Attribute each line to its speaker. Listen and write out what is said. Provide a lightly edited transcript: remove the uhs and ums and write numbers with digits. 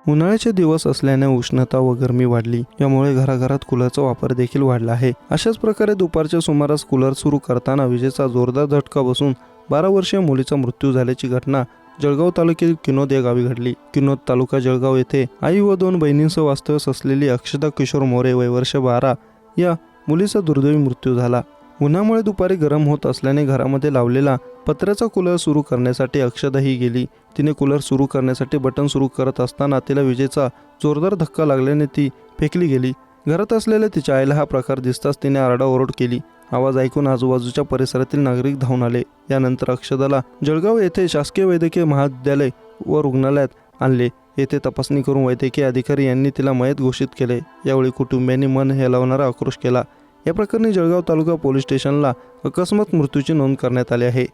Speaker 1: उन्हाळ्याचे दिवस असल्याने उष्णता व गरमी वाढली, यामुळे घराघरात कूलरचा वापर देखील वाढला आहे। अशाच प्रकारे दुपारच्या सुमारास कूलर सुरू करताना विजेचा जोरदार झटका बसून 12 वर्षीय मुलीचा मृत्यू झाल्याची घटना जळगाव तालुक्यातील किनोद या गावी घडली। किनोद तालुका जळगाव येथे आई व 2 बहिणींसह वास्तव्यास असलेली अक्षता किशोर मोरे वय वर्ष 12 या मुलीचा दुर्दैवी मृत्यू झाला। उन्हामुळे दुपारी गरम होत असल्याने घरामध्ये लावलेला पत्र्याचा कूलर सुरू करण्यासाठी अक्षता ही गेली। तिने कूलर सुरू करण्यासाठी बटन सुरू करत असताना तिला विजेचा जोरदार धक्का लागल्याने ती फेकली गेली। घरात असलेल्या तिच्या आईला हा प्रकार दिसताच तिने आरडाओरड केली। आवाज ऐकून आजूबाजूच्या परिसरातील नागरिक धावून आले। यानंतर अक्षताला जळगाव येथे शासकीय वैद्यकीय महाविद्यालय व रुग्णालयात आणले। येथे तपासणी करून वैद्यकीय अधिकारी यांनी तिला मयत घोषित केले। यावेळी कुटुंबियांनी मन हेलावणारा आक्रोश केला। या प्रकरणी जळगाव तालुका पोलीस स्टेशनला अकस्मात मृत्यूची नोंद करण्यात आली आहे।